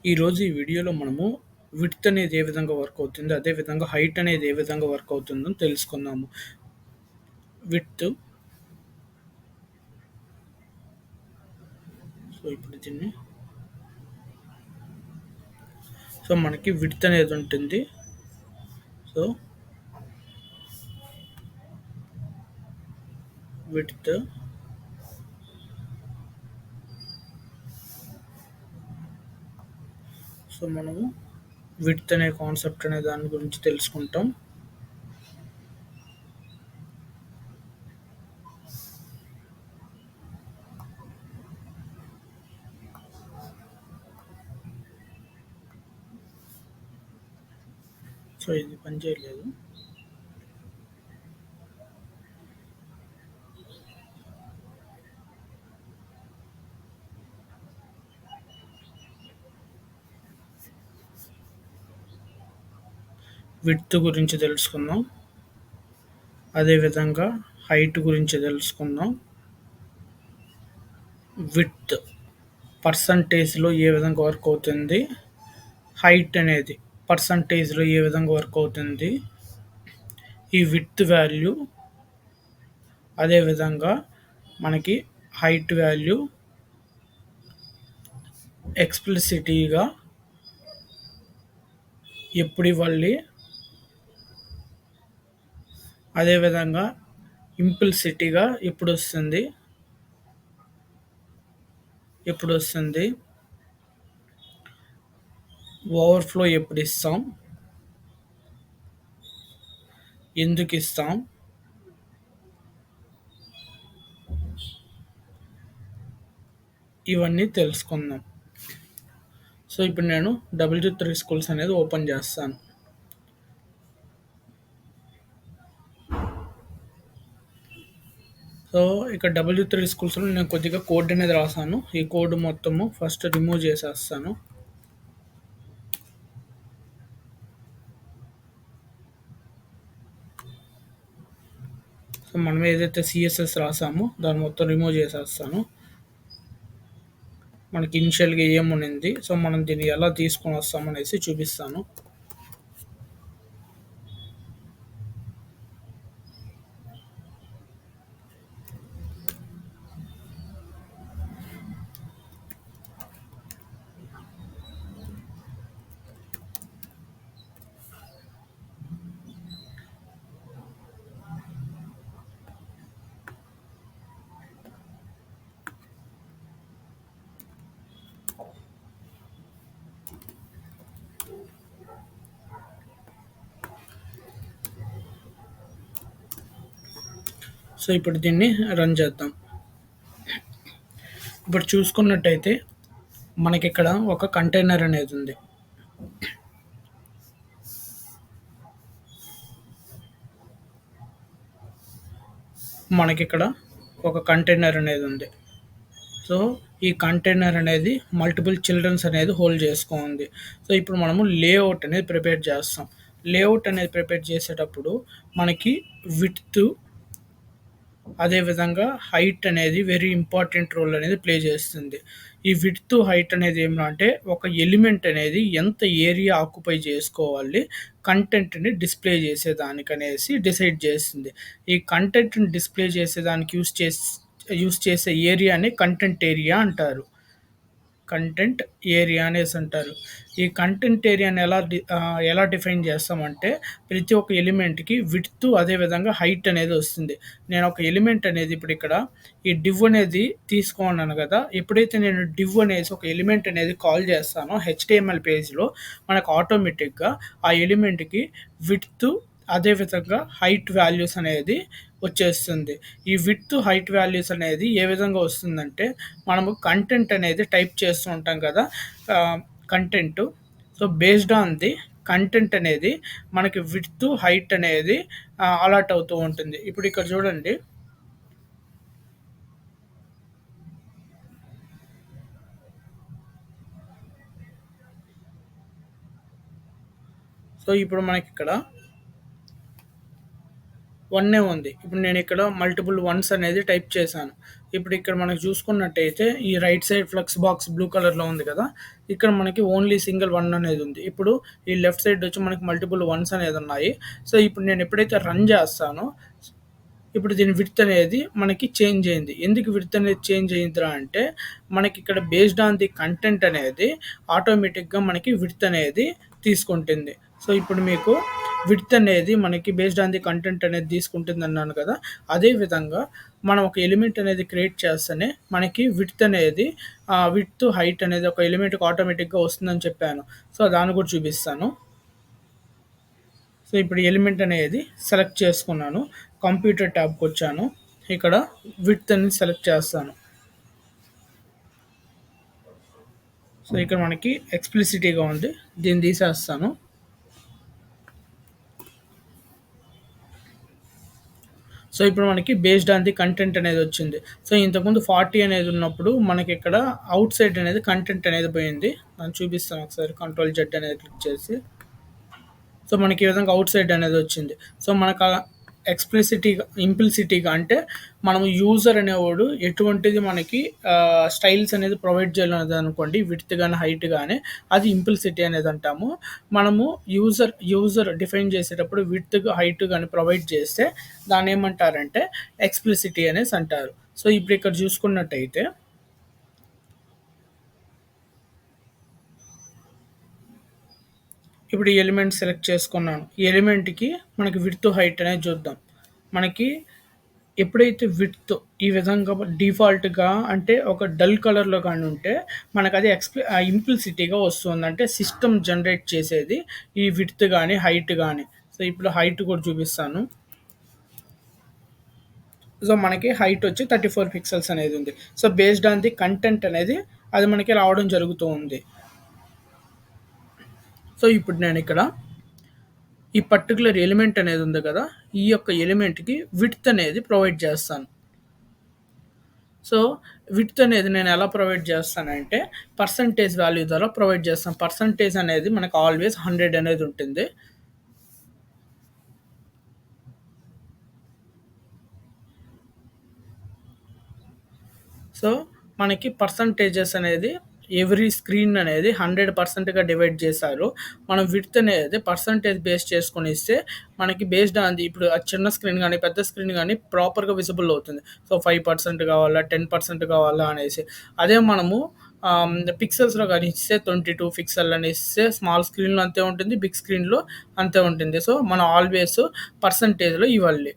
ఈరోజు ఈ వీడియోలో మనము విడ్త్ అనేది ఏ విధంగా వర్క్ అవుతుంది, అదేవిధంగా హైట్ అనేది ఏ విధంగా వర్క్ అవుతుందని తెలుసుకుందాము. విడ్త్ ఇప్పుడు దీన్ని మనకి విడ్త్ అనేది ఉంటుంది. సో విడ్త్ మనము విడ్త్ అనే కాన్సెప్ట్ అనే దాని గురించి తెలుసుకుంటాం. ఇది పనిచేయలేదు. విడ్త్ గురించి తెలుసుకుందాం, అదేవిధంగా హైట్ గురించి తెలుసుకుందాం. విడ్త్ పర్సంటేజ్లో ఏ విధంగా వర్క్ అవుతుంది, హైట్ అనేది పర్సంటేజ్లో ఏ విధంగా వర్క్ అవుతుంది, ఈ విడ్త్ వాల్యూ అదేవిధంగా మనకి హైట్ వాల్యూ ఎక్స్ప్లిసిటీగా ఎప్పుడు ఇవ్వాలి, అదేవిధంగా ఇంప్లిసిటీగా ఎప్పుడు వస్తుంది, ఓవర్ఫ్లో ఎప్పుడు ఇస్తాం, ఎందుకు ఇస్తాం, ఇవన్నీ తెలుసుకుందాం. ఇప్పుడు నేను W3 స్కూల్స్ అనేది ఓపెన్ చేస్తాను. ఇక్కడ W3 స్కూల్స్లో నేను కొద్దిగా కోడ్ అనేది రాసాను. ఈ కోడ్ మొత్తము ఫస్ట్ రిమూవ్ చేసేస్తాను. మనం ఏదైతే CSS రాసామో దాన్ని మొత్తం రిమూవ్ చేసేస్తాను. మనకి ఇనిషియల్గా ఏముంది, మనం దీన్ని ఎలా తీసుకొని వస్తామనేసి చూపిస్తాను. ఇప్పుడు దీన్ని రన్ చేద్దాం. ఇప్పుడు చూసుకున్నట్టయితే మనకి ఇక్కడ ఒక కంటైనర్ అనేది ఉంది. ఈ కంటైనర్ అనేది మల్టిపుల్ చిల్డ్రన్స్ అనేది హోల్డ్ చేసుకుంది. ఇప్పుడు మనము లేఅవుట్ అనేది ప్రిపేర్ చేస్తాం. లేఅవుట్ అనేది ప్రిపేర్ చేసేటప్పుడు మనకి విడ్త్ అదేవిధంగా హైట్ అనేది వెరీ ఇంపార్టెంట్ రోల్ అనేది ప్లే చేస్తుంది. ఈ విడ్త్ హైట్ అనేది ఏమంటే ఒక ఎలిమెంట్ అనేది ఎంత ఏరియా ఆక్యుపై చేసుకోవాలి కంటెంట్ని డిస్ప్లే చేసేదానికనేసి డిసైడ్ చేస్తుంది. ఈ కంటెంట్ని డిస్ప్లే చేసేదానికి యూస్ చేసే ఏరియాని కంటెంట్ ఏరియా అంటారు. ఈ కంటెంట్ ఏరియాని ఎలా డిఫైన్ చేస్తామంటే ప్రతి ఒక్క ఎలిమెంట్కి విడ్త్ అదేవిధంగా హైట్ అనేది వస్తుంది. నేను ఒక ఎలిమెంట్ అనేది ఇప్పుడు ఇక్కడ ఈ డివ్ అనేది తీసుకున్నాను కదా. ఎప్పుడైతే నేను డివ్ అనేసి ఒక ఎలిమెంట్ అనేది కాల్ చేస్తానో HTML పేజ్లో మనకు ఆటోమేటిక్గా ఆ ఎలిమెంట్కి విడ్త్ అదేవిధంగా హైట్ వాల్యూస్ అనేది వచ్చేస్తుంది. ఈ విడ్త్ హైట్ వాల్యూస్ అనేది ఏ విధంగా వస్తుందంటే మనము కంటెంట్ అనేది టైప్ చేస్తూ ఉంటాం కదా, content. Based on the content అనేది మనకి విడ్త్ హైట్ అనేది అలాట్ అవుతూ ఉంటుంది. ఇప్పుడు ఇక్కడ చూడండి, ఇప్పుడు మనకి ఇక్కడ వన్నే ఉంది. ఇప్పుడు నేను ఇక్కడ మల్టిపుల్ వన్స్ అనేది టైప్ చేశాను. ఇప్పుడు ఇక్కడ మనకు చూసుకున్నట్టయితే ఈ right side flux box blue కలర్‌లో ఉంది కదా! ఇక్కడ మనకి ఓన్లీ సింగిల్ వన్ అనేది ఉంది. ఇప్పుడు ఈ లెఫ్ట్ సైడ్ వచ్చి మనకి మల్టిపుల్ వన్స్ అనేది ఉన్నాయి. సో, ఇప్పుడు నేను ఎప్పుడైతే రన్ చేస్తానో ఇప్పుడు దీని విడ్త్ అనేది మనకి చేంజ్ అయింది. ఎందుకు విడ్త్ అనేది చేంజ్ అయిందిరా అంటే, మనకి ఇక్కడ బేస్డ్ ఆన్ ది కంటెంట్ అనేది ఆటోమేటిక్‌గా మనకి విడ్త్ అనేది తీసుకుంటుంది. సో, ఇప్పుడు మీకు విడ్త్ అనేది మనకి బేస్డ్ ఆన్ ది కంటెంట్ అనేది తీసుకుంటుందన్నాను కదా! అదే విధంగా మనం ఒక ఎలిమెంట్ అనేది క్రియేట్ చేస్తేనే మనకి విడ్త్ అనేది విడ్త్, హైట్ అనేది ఒక ఎలిమెంట్‌కి ఆటోమేటిక్‌గా వస్తుందని చెప్పాను. సో, దాన్ని కూడా చూపిస్తాను. సో, ఇప్పుడు ఎలిమెంట్ అనేది సెలెక్ట్ చేసుకున్నాను. కంప్యూటర్ ట్యాబ్‌కొచ్చాను. ఇక్కడ విడ్త్ అనేది సెలెక్ట్ చేస్తాను. సో, ఇక్కడ మనకి ఎక్స్‌ప్లిసిటీగా ఉంది. దీన్ని తీసేస్తాను. సో, ఇప్పుడు మనకి బేస్డ్ ఆన్ ది కంటెంట్ అనేది వచ్చింది. సో, ఇంతకుముందు 40 అనేది ఉన్నప్పుడు మనకి ఇక్కడ ఔట్ సైడ్ అనేది కంటెంట్ అనేది పోయింది. నేను చూపిస్తాను ఒకసారి కంట్రోల్ జెడ్ అనేది క్లిక్ చేసి. సో, మనకి ఈ విధంగా ఔట్ సైడ్ అనేది వచ్చింది. సో, మనకు ఎక్స్‌ప్లిసిటీగా, ఇంప్లిసిటీగా అంటే మనం యూజర్ అనేవాడు ఎటువంటిది మనకి స్టైల్స్ అనేది ప్రొవైడ్ చేయాలనుకోండి విడ్త్ గాని, హైట్ గాని అది ఇంప్లిసిటీ అనేది అంటాము. మనము యూజర్ డిఫైన్ చేసేటప్పుడు విడ్త్, హైట్ గాని ప్రొవైడ్ చేస్తే దాన్నేమంటారంటే ఎక్స్‌ప్లిసిటీ అనేసి అంటారు. సో, ఇప్పుడు ఇక్కడ చూసుకున్నట్టయితే ఇప్పుడు ఈ ఎలిమెంట్ సెలెక్ట్ చేసుకున్నాను. ఈ ఎలిమెంట్‌కి మనకి విడ్త్, హైట్ అనేది చూద్దాం. మనకి ఎప్పుడైతే విడ్త్ ఈ విధంగా డిఫాల్ట్‌గా అంటే ఒక డల్ కలర్‌లో గాని ఉంటే మనకది ఇంప్లిసిటీగా వస్తుంది. అంటే సిస్టమ్ జనరేట్ చేసేది ఈ విడ్త్ గాని, హైట్ గాని. సో, ఇప్పుడు హైట్ కూడా చూపిస్తాను. సో, మనకి హైట్ వచ్చి 34 పిక్సెల్స్ అనేది ఉంది. So, based on the content అనేది అది మనకి రావడం జరుగుతూ ఉంది. సో, ఇప్పుడు నేనిక్కడ ఈ పర్టిక్యులర్ ఎలిమెంట్ అనేది ఉంది కదా! ఈ యొక్క ఎలిమెంట్‌కి విడ్త్ అనేది ప్రొవైడ్ చేస్తాను. సో, విడ్త్ అనేది నేను ఎలా ప్రొవైడ్ చేస్తానంటే, పర్సెంటేజ్ వాల్యూ ద్వారా ప్రొవైడ్ చేస్తాను. పర్సెంటేజ్ అనేది మనకు ఆల్‌వేస్ 100 అనేది ఉంటుంది. సో, మనకి పర్సెంటేజెస్ అనేది ఎవ్రీ స్క్రీన్ అనేది 100%గా డివైడ్ చేశారు. మనం విడ్త్ అనేది పర్సెంటేజ్ బేస్ చేసుకొని ఇస్తే మనకి బేస్డ్ ఆన్ ది ఇప్పుడు ఆ చిన్న స్క్రీన్ గాని, పెద్ద స్క్రీన్ గాని ప్రాపర్‌గా విజిబుల్ అవుతుంది. సో, 5% కావాలా, 10% కావాలా అనేసి. అదే మనము పిక్సెల్స్‌లో గాని ఇస్తే 22 పిక్సెల్ అని ఇస్తే స్మాల్ స్క్రీన్‌లో అంతే ఉంటుంది. బిగ్ స్క్రీన్‌లో అంతే ఉంటుంది. సో, మనం ఆల్‌వేస్ పర్సెంటేజ్‌లో ఇవ్వాలి.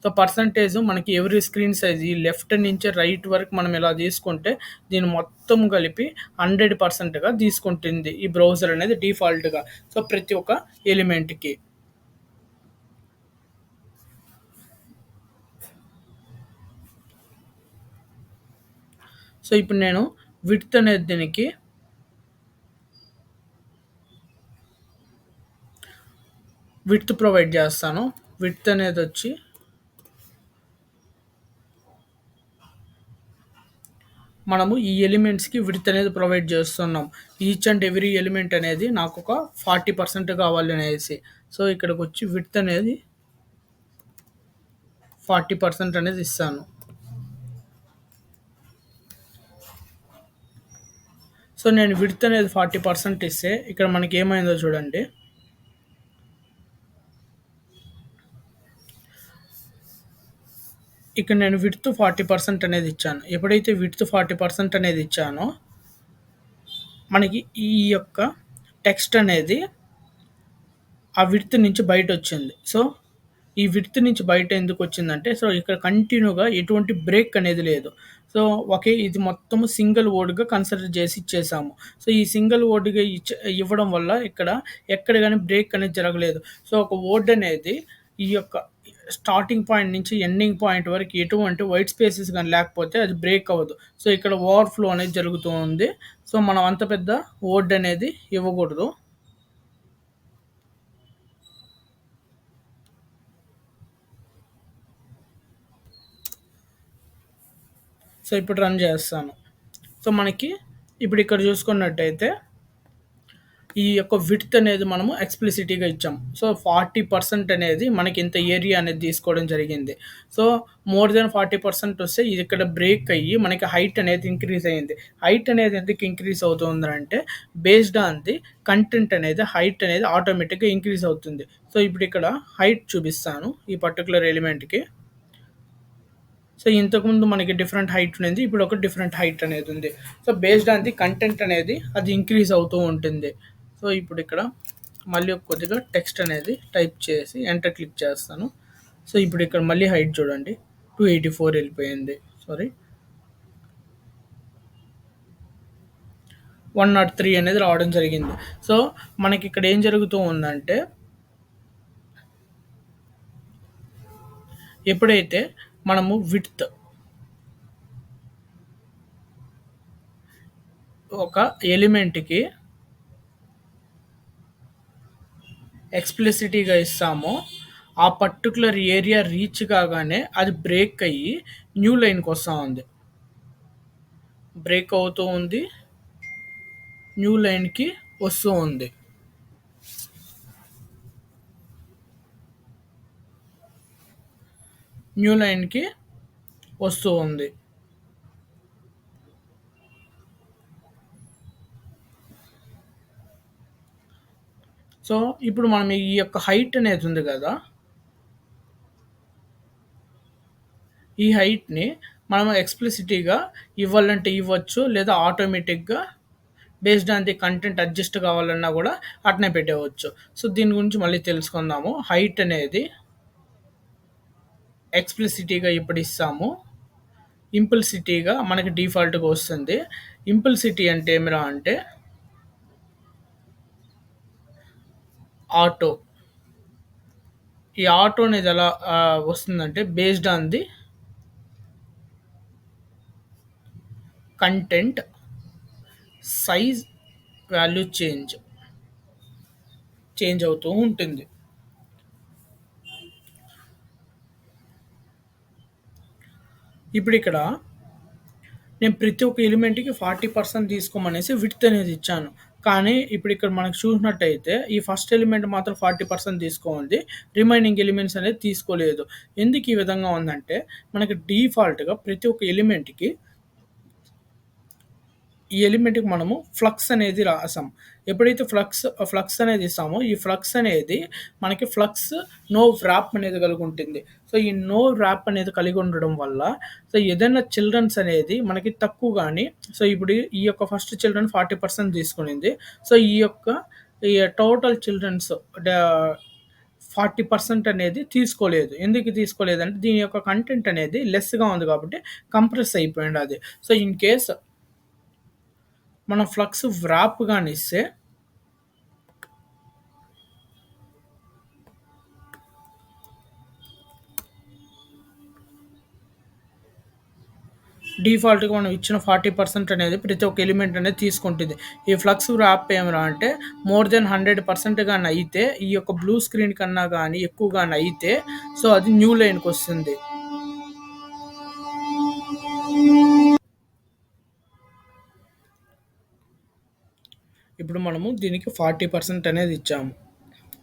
సో, పర్సెంటేజ్ మనకి ఎవ్రీ స్క్రీన్ సైజ్ ఈ లెఫ్ట్ నుంచి రైట్ వరకు మనం ఇలా తీసుకుంటే దీన్ని మొత్తం కలిపి 100%గా తీసుకుంటుంది ఈ బ్రౌజర్ అనేది డిఫాల్ట్‌గా. సో, ప్రతి ఒక్క ఎలిమెంట్‌కి. సో, ఇప్పుడు నేను విడ్త్ అనేది దీనికి విడ్త్ ప్రొవైడ్ చేస్తాను. విడ్త్ అనేదొచ్చి మనము ఈ ఎలిమెంట్స్‌కి విడ్త్ అనేది ప్రొవైడ్ చేస్తున్నాం. ఈచ్ అండ్ ఎవ్రీ ఎలిమెంట్ అనేది నాకొక 40% కావాలనేసి. సో, ఇక్కడికొచ్చి విడ్త్ అనేది 40% అనేది ఇస్తాను. సో, నేను విడ్త్ అనేది 40% ఇస్తే ఇక్కడ మనకేమైందో చూడండి. ఇక్కడ నేను విడ్త్ 40% అనేది ఇచ్చాను. ఎప్పుడైతే విడ్త్ 40% అనేది ఇచ్చానో, మనకి ఈ యొక్క టెక్స్ట్ అనేది ఆ విడ్త్ నుంచి బయటొచ్చింది. సో, ఈ విడ్త్ నుంచి బయట ఎందుకొచ్చిందంటే, సో, ఇక్కడ కంటిన్యూగా ఎటువంటి బ్రేక్ అనేది లేదు. సో, ఒకే ఇది మొత్తము సింగిల్ వర్డ్‌గా కన్సిడర్ చేసి ఇచ్చేసాము. సో, ఈ సింగిల్ వర్డ్‌గా ఇవ్వడం వల్ల ఇక్కడ ఎక్కడ గాని బ్రేక్ అనేది జరగలేదు. సో, ఒక వర్డ్ అనేది ఈ యొక్క స్టార్టింగ్ పాయింట్ నుంచి ఎండింగ్ పాయింట్ వరకు ఎటువంటి వైట్ స్పేసెస్ గాని లేకపోతే అది బ్రేక్ అవ్వదు. సో, ఇక్కడ ఓవర్‌ఫ్లో అనేది జరుగుతూ ఉంది. సో, మనం అంత పెద్ద వర్డ్ అనేది ఇవ్వకూడదు. సో, ఇప్పుడు రన్ చేస్తాను. సో, మనకి ఇప్పుడు ఇక్కడ చూసుకున్నట్టయితే ఈ యొక్క విడ్త్ అనేది మనము ఎక్స్‌ప్లిసిటీగా ఇచ్చాం. సో, 40% అనేది మనకి ఇంత ఏరియా అనేది తీసుకోవడం జరిగింది. సో, మోర్ దెన్ 40% వస్తే ఇది ఇక్కడ బ్రేక్ అయ్యి మనకి హైట్ అనేది ఇంక్రీజ్ అయింది. హైట్ అనేది ఎందుకు ఇంక్రీజ్ అవుతుందనంటే బేస్డ్ ఆన్ ది కంటెంట్ అనేది హైట్ అనేది ఆటోమేటిక్‌గా ఇంక్రీజ్ అవుతుంది. సో, ఇప్పుడు ఇక్కడ హైట్ చూపిస్తాను ఈ పర్టిక్యులర్ ఎలిమెంట్‌కి. సో, ఇంతకుముందు మనకి డిఫరెంట్ హైట్ ఉన్నింది. ఇప్పుడు ఒక డిఫరెంట్ హైట్ అనేది ఉంది. So, based on the content అనేది అది ఇంక్రీజ్ అవుతూ ఉంటుంది. సో, ఇప్పుడు ఇక్కడ మళ్ళీ కొద్దిగా టెక్స్ట్ అనేది టైప్ చేసి ఎంటర్ క్లిక్ చేస్తాను. సో, ఇప్పుడు ఇక్కడ మళ్ళీ హైట్ చూడండి. 284 వెళ్ళిపోయింది. సారీ. 103 అనేది రావడం జరిగింది. సో, మనకి ఇక్కడ ఏం జరుగుతూ ఉందంటే ఎప్పుడైతే మనము విడ్త్ ఒక ఎలిమెంట్‌కి ఎక్స్‌ప్లిసిటీగా ఇస్తామో, ఆ పర్టిక్యులర్ ఏరియా రీచ్ కాగానే అది బ్రేక్ అయ్యి న్యూ లైన్‌కొస్తా ఉంది. బ్రేక్ అవుతూ ఉంది. న్యూ లైన్‌కి వస్తూ ఉంది. న్యూ లైన్‌కి వస్తూ ఉంది. సో, ఇప్పుడు మనం ఈ యొక్క హైట్ అనేది ఉంది గదా! ఈ హైట్‌ని మనం ఎక్స్‌ప్లిసిటీగా ఇవ్వాలంటే ఇవ్వచ్చు. లేదా ఆటోమేటిక్‌గా based on the content adjust కావాలన్నా గూడా అట్నే పెట్టేయవచ్చు. సో, దీని గురించి మళ్ళీ తెలుసుకుందాము. హైట్ అనేది ఎక్స్‌ప్లిసిటీగా ఎప్పుడు ఇస్తాము, ఇంపుల్సిటీగా మనకి డిఫాల్ట్‌గా వస్తుంది. ఇంపుల్సిటీ అంటే ఏమిరా అంటే ఆటో. ఈ ఆటో అనేది ఎలా వస్తుందంటే based on the content size value change అవుతూ ఉంటుంది. ఇప్పుడు ఇక్కడ నేను ప్రతి ఒక్క ఎలిమెంట్‌కి 40% తీసుకోమనేసి విడ్త్ అనేది ఇచ్చాను. కానీ ఇప్పుడు ఇక్కడ మనకు చూసినట్టయితే ఈ ఫస్ట్ ఎలిమెంట్ మాత్రం 40% తీసుకోంది. రిమైనింగ్ ఎలిమెంట్స్ అనేది తీసుకోలేదు. ఎందుకు ఈ విధంగా ఉందంటే మనకి డిఫాల్ట్‌గా ప్రతి ఒక్క ఎలిమెంట్‌కి ఈ ఎలిమెంట్‌కి మనము ఫ్లక్స్ అనేది రాసాం. ఎప్పుడైతే ఫ్లక్స్ అనేది ఇస్తామో ఈ ఫ్లక్స్ అనేది మనకి నో వ్రాప్ అనేది కలిగి ఉంటుంది. సో, ఈ నో వ్రాప్ అనేది కలిగి ఉండడం వల్ల సో, ఏదైనా చిల్డ్రన్స్ అనేది మనకి తక్కువ గాని సో, ఇప్పుడు ఈ యొక్క ఫస్ట్ చిల్డ్రన్ 40% తీసుకునింది. సో, ఈ టోటల్ చిల్డ్రన్స్ డ 40% అనేది తీసుకోలేదు. ఎందుకు తీసుకోలేదంటే దీని యొక్క కంటెంట్ అనేది లెస్‌గా ఉంది కాబట్టి కంప్రెస్ అయిపోయిందది. సో, ఇన్ కేస్ మనం ఫ్లక్స్ వ్రాప్ గానిస్తే డిఫాల్ట్‌గా మనం ఇచ్చిన 40% అనేది ప్రతి ఒక్క ఎలిమెంట్ అనేది తీసుకుంటుంది. ఈ ఫ్లక్స్ వ్రాప్ ఏమిరా అంటే మోర్ దెన్ 100% గాని అయితే ఈ యొక్క బ్లూ స్క్రీన్ కన్నా గాని ఎక్కువ గాని అయితే సో, అది న్యూ లైన్‌కొస్తుంది. ఇప్పుడు మనము దీనికి 40% అనేది ఇచ్చాము.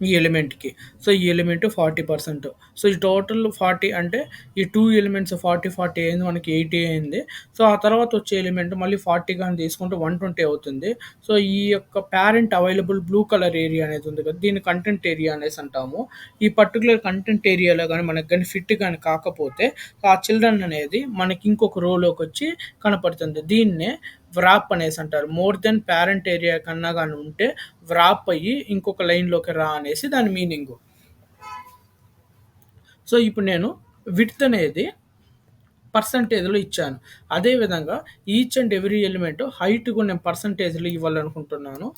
ఈ ఎలిమెంట్‌కి. సో, ఈ ఎలిమెంట్ 40%. సో, ఈ టోటల్ 40 అంటే ఈ 2 ఎలిమెంట్స్ 40, 40 అయింది. మనకి 80 అయింది. సో, ఆ తర్వాత వచ్చే ఎలిమెంట్ మళ్ళీ 40 గాని తీసుకుంటే 120 అవుతుంది. సో, ఈ యొక్క parent available blue colour area అనేది ఉంది కదా! దీన్ని కంటెంట్ ఏరియా అనేసి అంటాము. ఈ పర్టిక్యులర్ కంటెంట్ ఏరియాలో గాని మనకు గాని ఫిట్ గాని కాకపోతే ఆ చిల్డ్రన్ అనేది మనకి ఇంకొక రోలోకొచ్చి కనపడుతుంది. దీన్నే వ్రాప్ అనేసి అంటారు. మోర్ దెన్ పేరెంట్ ఏరియా కన్నా గాని ఉంటే వ్రాప్ అయ్యి ఇంకొక లైన్‌లోకి రా అనేసి దాని మీనింగు. సో, ఇప్పుడు నేను విడ్త్ అనేది పర్సెంటేజ్‌లో ఇచ్చాను. అదే విధంగా each and every element height కూడా నేను పర్సెంటేజ్‌లో ఇవ్వాలనుకుంటున్నాను.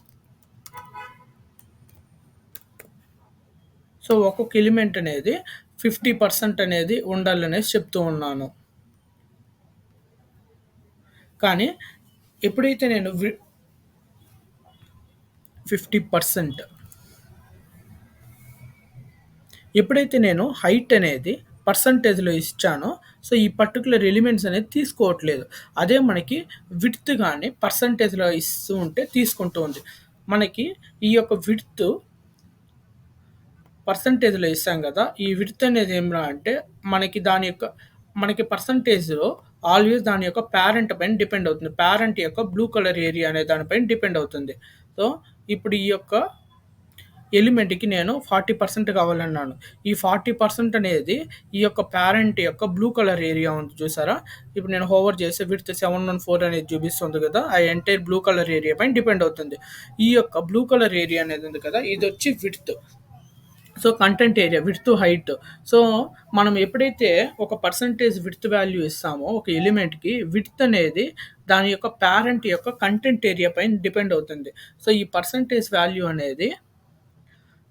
సో, ఒక్కొక్క ఎలిమెంట్ అనేది 50% అనేది ఉండాలనేసి చెప్తూ ఉన్నాను. కానీ ఎప్పుడైతే నేను 50% ఎప్పుడైతే నేను హైట్ అనేది పర్సెంటేజ్‌లో ఇచ్చానో సో, ఈ పర్టిక్యులర్ ఎలిమెంట్స్ అనేది తీసుకోవట్లేదు. అదే మనకి విడ్త్ గాని పర్సెంటేజ్‌లో ఇస్తూ ఉంటే తీసుకుంటూ ఉంది. మనకి ఈ యొక్క విడ్త్ పర్సంటేజ్‌లో ఇస్తాం గదా! ఈ విడ్త్ అనేది ఏమిరా అంటే మనకి పర్సంటేజ్‌లో ఆల్‌వేస్ దాని యొక్క పేరెంట్ పైన డిపెండ్ అవుతుంది. పేరెంట్ యొక్క బ్లూ కలర్ ఏరియా అనే దాని పైన డిపెండ్ అవుతుంది. సో, ఇప్పుడు ఈ యొక్క ఎలిమెంట్‌కి నేను 40% కావాలన్నాను. ఈ 40% అనేది ఈ యొక్క పేరెంట్ యొక్క బ్లూ కలర్ ఏరియా ఉంది చూసారా? ఇప్పుడు నేను హోవర్ చేస్తే విడ్త్ 714 అనేది చూపిస్తుంది కదా! ఆ ఎంటైర్ బ్లూ కలర్ ఏరియా పైన డిపెండ్ అవుతుంది. ఈ యొక్క బ్లూ కలర్ ఏరియా అనేది ఉంది కదా! ఇదొచ్చి width. So, content area width, height. So, మనం ఎప్పుడైతే ఒక పర్సెంటేజ్ విడ్త్ వాల్యూ ఇస్తామో ఒక ఎలిమెంట్‌కి విడ్త్ అనేది దాని యొక్క పేరెంట్ యొక్క కంటెంట్ ఏరియా పైన డిపెండ్ అవుతుంది. సో, ఈ పర్సెంటేజ్ వాల్యూ అనేది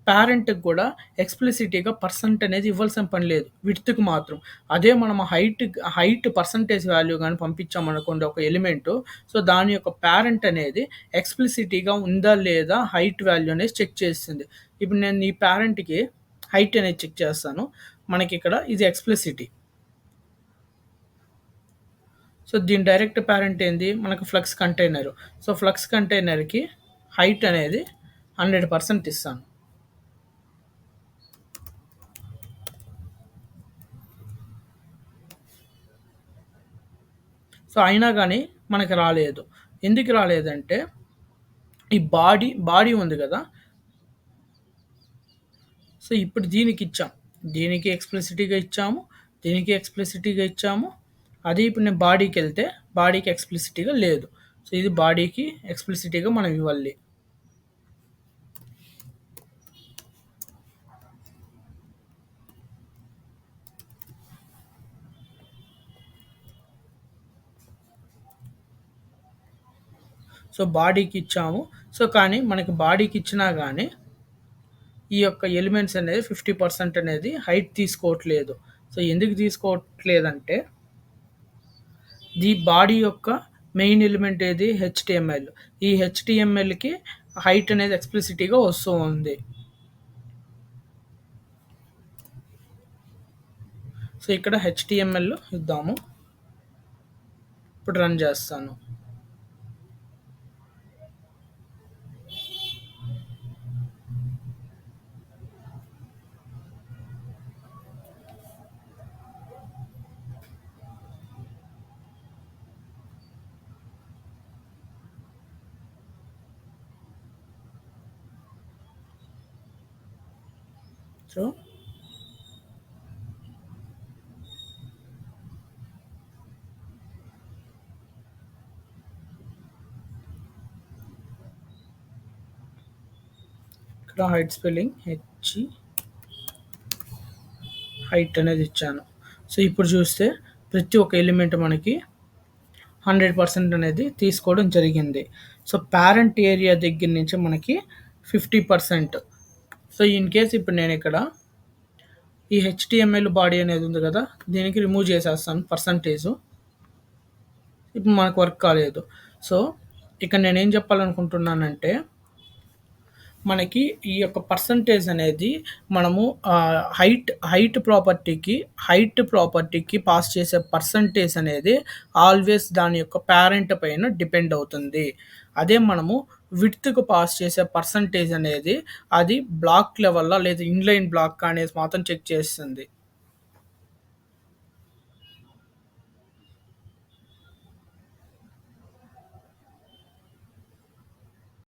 పేరెంట్‌కి కూడా ఎక్స్‌ప్లిసిట్‌గా పర్సెంట్ అనేది ఇవ్వాల్సిన పని లేదు. విడ్త్‌కి మాత్రం. అదే మనం హైట్ పర్సెంటేజ్ వాల్యూ గాని పంపించామనుకోండి ఒక ఎలిమెంటు. సో, దాని యొక్క పేరెంట్ అనేది ఎక్స్‌ప్లిసిట్‌గా ఉందా లేదా హైట్ వాల్యూ అనేది చెక్ చేస్తుంది. ఇప్పుడు నేను ఈ పేరెంట్‌కి హైట్ అనేది చెక్ చేస్తాను. మనకిక్కడ ఇది ఎక్స్‌ప్లిసిటీ. సో, దీని డైరెక్ట్ పేరెంట్ ఏంది? మనకు ఫ్లక్స్ కంటైనరు. సో, ఫ్లక్స్ కంటైనర్‌కి హైట్ అనేది 100% ఇస్తాను. సో, అయినా గాని మనకి రాలేదు. ఎందుకు రాలేదంటే, ఈ బాడీ ఉంది గదా! సో, ఇప్పుడు దీనికిచ్చాం. దీనికి ఎక్స్‌ప్లిసిట్‌గా ఇచ్చాము. దీనికి ఎక్స్‌ప్లిసిట్‌గా ఇచ్చాము. అదే ఇప్పుడు నేను బాడీకెళ్తే, బాడీకి ఎక్స్‌ప్లిసిట్‌గా లేదు. సో, ఇది బాడీకి ఎక్స్‌ప్లిసిట్‌గా మనం ఇవ్వాలి. సో, బాడీకిచ్చాము. సో, కానీ మనకి బాడీకిచ్చినా గాని, ఈ యొక్క ఎలిమెంట్స్ అనేది 50% అనేది హైట్ తీసుకోవట్లేదు. సో, ఎందుకు తీసుకోవట్లేదంటే బాడీ యొక్క మెయిన్ ఎలిమెంట్ ఏది? హెచ్‌టీఎంఎల్. ఈ హెచ్‌టీఎంఎల్‌కి హైట్ అనేది ఎక్స్‌ప్లిసిట్‌గా వస్తూ ఉంది. సో, ఇక్కడ హెచ్‌టీఎంఎల్ ఇద్దాము. ఇప్పుడు రన్ చేస్తాను. సో, ఇక్కడ హైట్ స్పెల్లింగ్ హైట్ అనేది ఇచ్చాను. సో, ఇప్పుడు చూస్తే ప్రతి ఒక్క ఎలిమెంట్ మనకి 100% అనేది తీసుకోవడం జరిగింది. సో, పేరెంట్ ఏరియా దగ్గర నుంచి మనకి 50%. సో, ఇన్ కేస్ ఇప్పుడు నేనిక్కడ ఈ హెచ్‌టీఎంఎల్ బాడీ అనేది ఉంది గదా! దీనికి రిమూవ్ చేసేస్తాను పర్సంటేజు. ఇప్పుడు మనకు వర్క్ కాలేదు. సో, ఇక్కడ నేనేం చెప్పాలనుకుంటున్నానంటే మనకి ఈ యొక్క పర్సంటేజ్ అనేది మనము హైట్ ప్రాపర్టీకి పాస్ చేసే పర్సంటేజ్ అనేది ఆల్వేస్ దాని యొక్క పేరెంట్ పైన డిపెండ్ అవుతుంది. అదే మనము విడ్త్‌కి పాస్ చేసే పర్సంటేజ్ అనేది అది బ్లాక్ లెవెల్‌లో లేదా ఇన్‌లైన్ బ్లాక్ అనేసి మాత్రం చెక్ చేస్తుంది.